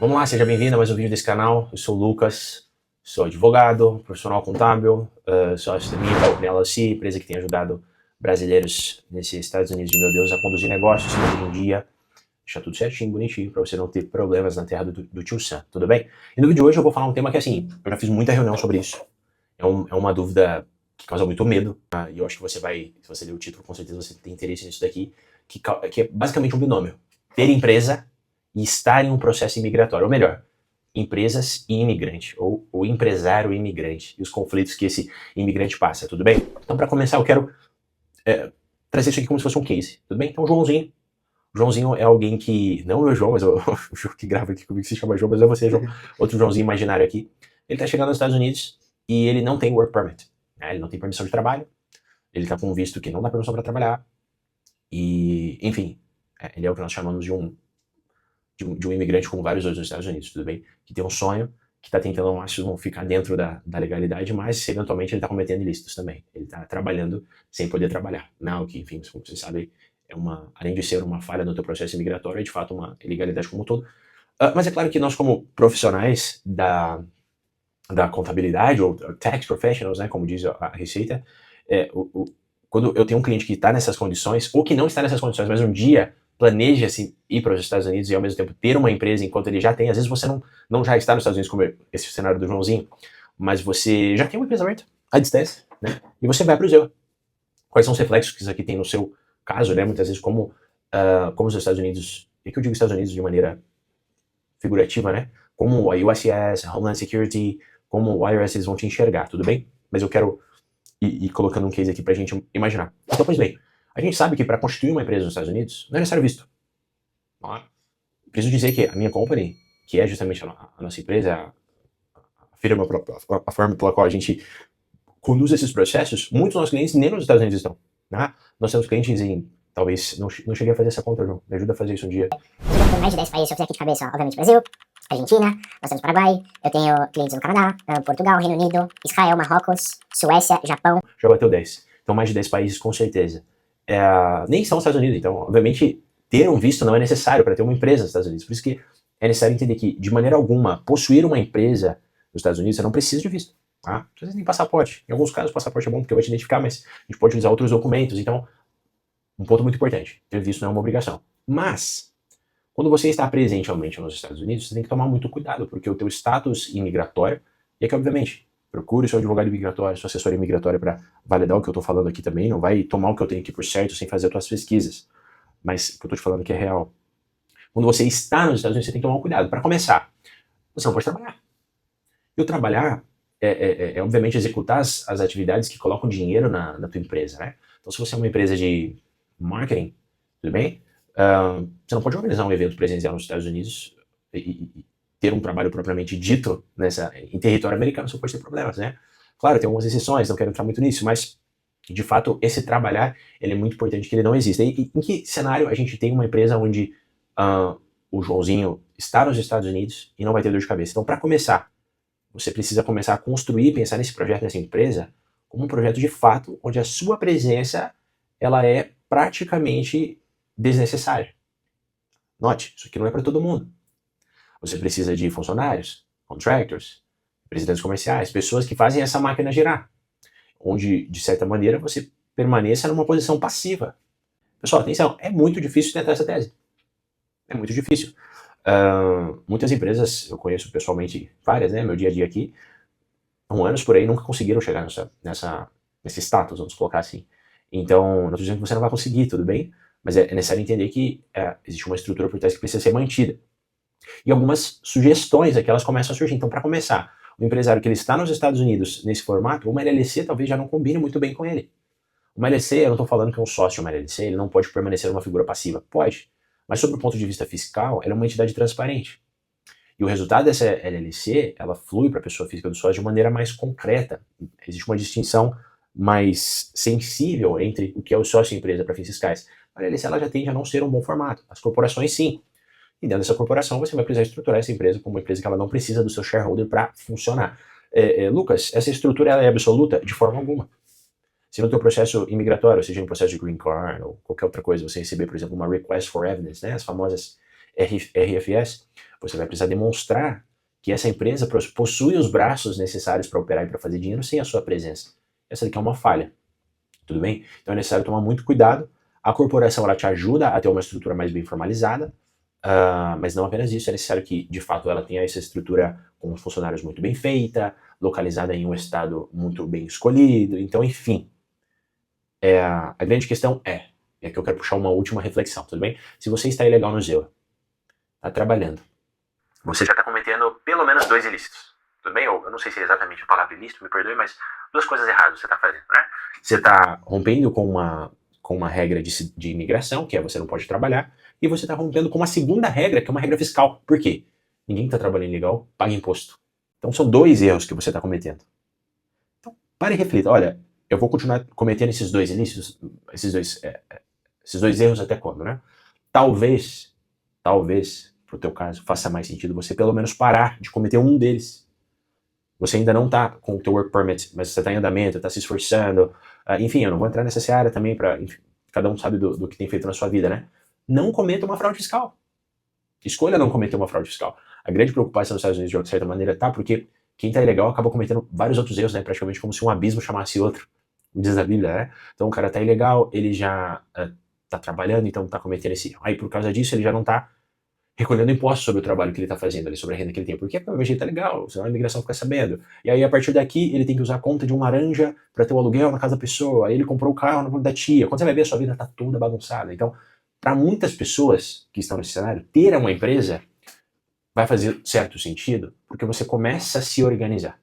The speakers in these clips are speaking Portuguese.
Vamos lá, seja bem-vindo a mais um vídeo desse canal. Eu sou o Lucas, sou advogado, profissional contábil, sócio da minha Company LLC, empresa que tem ajudado brasileiros nesses Estados Unidos de meu Deus a conduzir negócios no dia, deixar tudo certinho, bonitinho, para você não ter problemas na terra do tio Sam, tudo bem? E no vídeo de hoje eu vou falar um tema que, assim, eu já fiz muita reunião sobre isso. É uma dúvida que causa muito medo, e eu acho que você vai, se você ler o título, com certeza você tem interesse nisso daqui, que é basicamente um binômio. Ter empresa e estar em um processo imigratório, ou melhor, empresas e imigrante, ou o empresário e imigrante, e os conflitos que esse imigrante passa, tudo bem? Então, para começar, eu quero trazer isso aqui como se fosse um case, tudo bem? Então, o Joãozinho é alguém que, não é o João, mas o João que grava aqui comigo se chama João, mas é você, João, outro Joãozinho imaginário aqui. Ele tá chegando nos Estados Unidos e ele não tem work permit, né? Ele não tem permissão de trabalho, ele tá com um visto que não dá permissão para trabalhar, e, enfim, ele é o que nós chamamos de um imigrante como vários outros nos Estados Unidos, tudo bem? Que tem um sonho, que está tentando ao máximo ficar dentro da legalidade, mas eventualmente ele está cometendo ilícitos também. Ele está trabalhando sem poder trabalhar. Não, que, enfim, como vocês sabem, além de ser uma falha no teu processo migratório, é de fato uma ilegalidade como um todo. Mas é claro que nós, como profissionais da contabilidade, ou tax professionals, né, como diz a Receita, quando eu tenho um cliente que está nessas condições, ou que não está nessas condições, mas um dia planeja-se ir para os Estados Unidos e ao mesmo tempo ter uma empresa enquanto ele já tem, às vezes você não já está nos Estados Unidos, como esse cenário do Joãozinho, mas você já tem uma empresa aberta, à distância, né? E você vai para o seu. Quais são os reflexos que isso aqui tem no seu caso, né? Muitas vezes como os Estados Unidos, e que eu digo Estados Unidos de maneira figurativa, né? Como a USCIS, a Homeland Security, como o IRS eles vão te enxergar, tudo bem? Mas eu quero ir colocando um case aqui pra gente imaginar. Então, pois bem, a gente sabe que para constituir uma empresa nos Estados Unidos não é necessário visto. Preciso dizer que a minha company, que é justamente a nossa empresa, a forma pela qual a gente conduz esses processos, muitos dos nossos clientes nem nos Estados Unidos estão. Né? Nós temos clientes em, talvez, não cheguei a fazer essa conta, João, me ajuda a fazer isso um dia. Eu já tenho mais de 10 países, se eu fizer aqui de cabeça, obviamente Brasil, Argentina, nós temos Paraguai, eu tenho clientes no Canadá, Portugal, Reino Unido, Israel, Marrocos, Suécia, Japão. Já bateu 10. Então mais de 10 países com certeza. Nem são os Estados Unidos, então obviamente ter um visto não é necessário para ter uma empresa nos Estados Unidos. Por isso que é necessário entender que, de maneira alguma, possuir uma empresa nos Estados Unidos, você não precisa de visto. Tá? Você tem passaporte. Em alguns casos, o passaporte é bom porque vai te identificar, mas a gente pode usar outros documentos. Então, um ponto muito importante, ter visto não é uma obrigação. Mas, quando você está presente realmente nos Estados Unidos, você tem que tomar muito cuidado, porque o teu status imigratório, e aqui, obviamente, procure seu advogado imigratório, sua assessora imigratória para validar o que eu estou falando aqui também, não vai tomar o que eu tenho aqui por certo sem fazer as tuas pesquisas. Mas o que eu estou te falando aqui é real. Quando você está nos Estados Unidos, você tem que tomar um cuidado. Para começar, você não pode trabalhar. E o trabalhar obviamente, executar as atividades que colocam dinheiro na tua empresa, né? Então, se você é uma empresa de marketing, tudo bem? Você não pode organizar um evento presencial nos Estados Unidos e ter um trabalho propriamente dito em território americano, você pode ter problemas, né? Claro, tem algumas exceções, não quero entrar muito nisso, mas de fato, esse trabalhar, ele é muito importante que ele não exista. E em que cenário a gente tem uma empresa onde o Joãozinho está nos Estados Unidos e não vai ter dor de cabeça? Então, para começar, você precisa começar a construir e pensar nesse projeto, nessa empresa, como um projeto de fato, onde a sua presença ela é praticamente desnecessária. Note, isso aqui não é para todo mundo. Você precisa de funcionários, contractors, representantes comerciais, pessoas que fazem essa máquina girar, onde, de certa maneira, você permaneça numa posição passiva. Pessoal, atenção, é muito difícil tentar essa tese. É muito difícil. Muitas empresas, eu conheço pessoalmente várias, né, meu dia a dia aqui, há anos por aí, nunca conseguiram chegar nesse status, vamos colocar assim. Então, não estou dizendo que você não vai conseguir, tudo bem, mas é necessário entender que existe uma estrutura por trás que precisa ser mantida. E algumas sugestões aqui, elas começam a surgir. Então, para começar, o empresário que ele está nos Estados Unidos nesse formato, uma LLC talvez já não combine muito bem com ele. Uma LLC, eu não estou falando que um sócio de uma LLC, ele não pode permanecer uma figura passiva. Pode. Mas sobre o ponto de vista fiscal, ela é uma entidade transparente. E o resultado dessa LLC, ela flui para a pessoa física do sócio de maneira mais concreta. Existe uma distinção mais sensível entre o que é o sócio e a empresa para fins fiscais. A LLC ela já tende a não ser um bom formato. As corporações, sim. E dentro dessa corporação, você vai precisar estruturar essa empresa como uma empresa que ela não precisa do seu shareholder para funcionar. Lucas, essa estrutura ela é absoluta? De forma alguma. Se no teu processo imigratório, seja no processo de green card ou qualquer outra coisa, você receber, por exemplo, uma request for evidence, né, as famosas RFS, Você vai precisar demonstrar que essa empresa possui os braços necessários para operar e para fazer dinheiro sem a sua presença. Essa daqui é uma falha, tudo bem? Então é necessário tomar muito cuidado. A corporação ela te ajuda a ter uma estrutura mais bem formalizada, mas não apenas isso, é necessário que de fato ela tenha essa estrutura com funcionários muito bem feita, localizada em um estado muito bem escolhido, então enfim. A grande questão é que eu quero puxar uma última reflexão, tudo bem? Se você está ilegal no Zewa, está trabalhando, você já está cometendo pelo menos 2 ilícitos, tudo bem? Eu não sei se é exatamente a palavra ilícito, me perdoe, mas 2 coisas erradas você está fazendo, né? Você está rompendo com uma regra de imigração, que é você não pode trabalhar, e você está rompendo com uma segunda regra, que é uma regra fiscal. Por quê? Ninguém que está trabalhando ilegal paga imposto. Então são 2 erros que você está cometendo. Então, pare e reflita. Olha, eu vou continuar cometendo esses 2 ilícitos, esses dois erros até quando, né? Talvez, pro teu caso, faça mais sentido você pelo menos parar de cometer um deles. Você ainda não está com o teu work permit, mas você está em andamento, está se esforçando. Enfim, eu não vou entrar nessa área também, cada um sabe do que tem feito na sua vida, né? Não cometa uma fraude fiscal. Escolha não cometer uma fraude fiscal. A grande preocupação nos Estados Unidos, de certa maneira, porque quem está ilegal acaba cometendo vários outros erros, né? Praticamente como se um abismo chamasse outro. Diz a Bíblia, né? Então o cara está ilegal, ele já está trabalhando, então está cometendo esse erro. Aí por causa disso ele já não está recolhendo impostos sobre o trabalho que ele está fazendo ali, sobre a renda que ele tem. Porque provavelmente ele está legal, senão a imigração fica sabendo. E aí a partir daqui ele tem que usar a conta de um laranja para ter o aluguel na casa da pessoa. Aí ele comprou o carro na conta da tia. Quando você vai ver, a sua vida está toda bagunçada. Então, para muitas pessoas que estão nesse cenário, ter uma empresa vai fazer certo sentido, porque você começa a se organizar.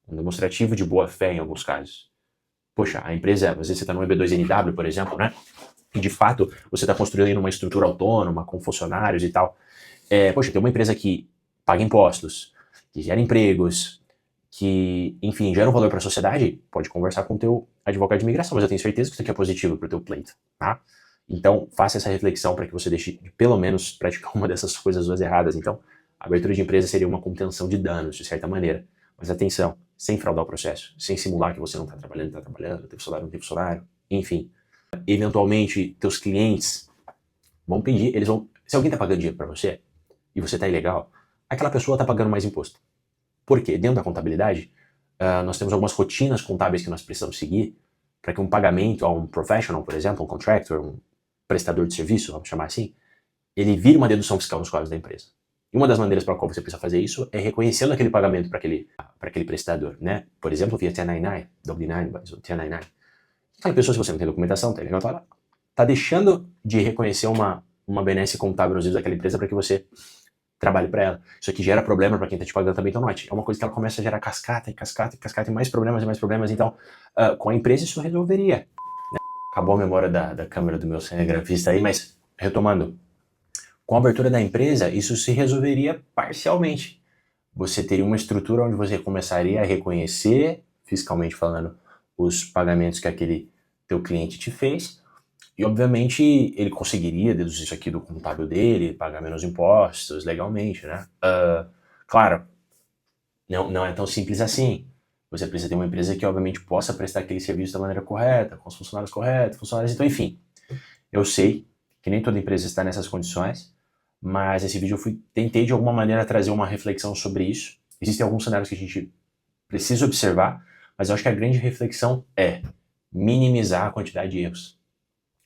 Um demonstrativo de boa fé em alguns casos. Poxa, a empresa, às vezes você está no EB2NW, por exemplo, né? E de fato você está construindo uma estrutura autônoma, com funcionários e tal. Poxa, tem uma empresa que paga impostos, que gera empregos, que, enfim, gera um valor para a sociedade, pode conversar com o teu advogado de imigração, mas eu tenho certeza que isso aqui é positivo para o teu pleito, tá? Então, faça essa reflexão para que você deixe de, pelo menos, praticar uma dessas coisas 2 erradas. Então, a abertura de empresa seria uma contenção de danos, de certa maneira. Mas atenção, sem fraudar o processo, sem simular que você não está trabalhando, tem funcionário, não tem funcionário, enfim. Eventualmente, teus clientes vão pedir, se alguém está pagando dinheiro para você e você está ilegal, aquela pessoa está pagando mais imposto. Por quê? Dentro da contabilidade, nós temos algumas rotinas contábeis que nós precisamos seguir para que um pagamento a um professional, por exemplo, um contractor, um prestador de serviço, vamos chamar assim, ele vire uma dedução fiscal nos códigos da empresa. E uma das maneiras para qual você precisa fazer isso é reconhecendo aquele pagamento para aquele prestador, né? Por exemplo, via 1099, W9, 1099. Aquela pessoa, se você não tem documentação, tá deixando de reconhecer uma benesse contábil nos daquela empresa para que você trabalhe para ela. Isso aqui gera problema para quem está te pagando também, então note, é uma coisa que ela começa a gerar cascata e mais problemas, então com a empresa isso resolveria. Né? Acabou a memória da câmera do meu cinegrafista aí, mas retomando, com a abertura da empresa isso se resolveria parcialmente. Você teria uma estrutura onde você começaria a reconhecer, fiscalmente falando, os pagamentos que aquele teu cliente te fez, e obviamente ele conseguiria deduzir isso aqui do contábil dele, pagar menos impostos legalmente, né? Claro, não é tão simples assim. Você precisa ter uma empresa que obviamente possa prestar aquele serviço da maneira correta, com os funcionários corretos, então enfim. Eu sei que nem toda empresa está nessas condições, mas esse vídeo eu tentei de alguma maneira trazer uma reflexão sobre isso. Existem alguns cenários que a gente precisa observar, mas eu acho que a grande reflexão é minimizar a quantidade de erros.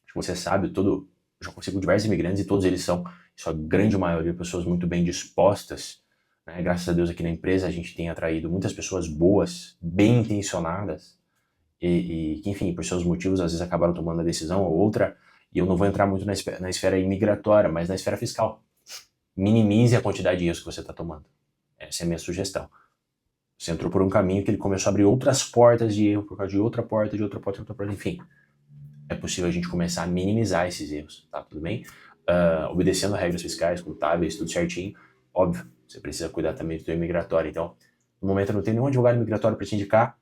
Acho que você sabe, eu já consigo diversos imigrantes e todos eles são, em sua grande maioria, pessoas muito bem dispostas. Né? Graças a Deus aqui na empresa a gente tem atraído muitas pessoas boas, bem intencionadas e que, enfim, por seus motivos às vezes acabaram tomando a decisão ou outra. E eu não vou entrar muito na esfera imigratória, mas na esfera fiscal. Minimize a quantidade de erros que você está tomando. Essa é a minha sugestão. Você entrou por um caminho que ele começou a abrir outras portas de erro, por causa de outra porta, enfim. É possível a gente começar a minimizar esses erros, tá? Tudo bem? Obedecendo regras fiscais, contábeis, tudo certinho. Óbvio, você precisa cuidar também do teu imigratório. Então, no momento eu não tenho nenhum advogado imigratório para te indicar,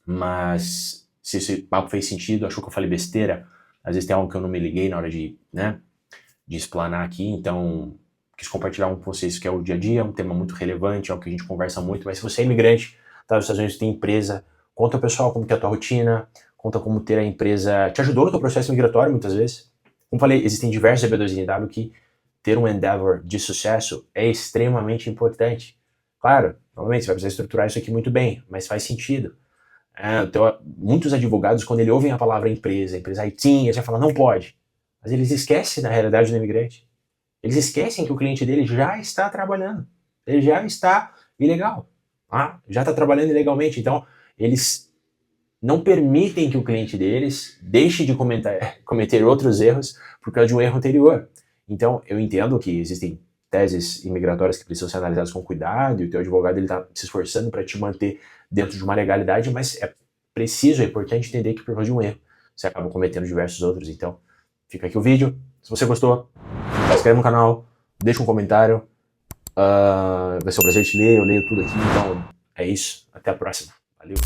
mas se esse papo fez sentido, achou que eu falei besteira, às vezes tem algo que eu não me liguei na hora de explanar aqui, então quis compartilhar com vocês que é o dia a dia, um tema muito relevante, é algo que a gente conversa muito, mas se você é imigrante, tá nos Estados Unidos, tem empresa, conta ao pessoal como que é a tua rotina, conta como ter a empresa te ajudou no teu processo migratório muitas vezes. Como falei, existem diversos EB2NW que ter um endeavor de sucesso é extremamente importante. Claro, novamente, você vai precisar estruturar isso aqui muito bem, mas faz sentido. Então, muitos advogados, quando eles ouvem a palavra empresa IT, eles já falam, não pode. Mas eles esquecem da realidade do imigrante. Eles esquecem que o cliente dele já está trabalhando. Ele já está ilegal. Já está trabalhando ilegalmente. Então, eles não permitem que o cliente deles deixe de cometer outros erros por causa de um erro anterior. Então, eu entendo que existem teses imigratórias que precisam ser analisadas com cuidado, e o teu advogado está se esforçando para te manter dentro de uma legalidade, mas é importante entender que por causa de um erro, você acaba cometendo diversos outros. Então, fica aqui o vídeo. Se você gostou, se inscreve no canal, deixa um comentário. Vai ser um prazer te ler, eu leio tudo aqui. Então, é isso. Até a próxima. Valeu.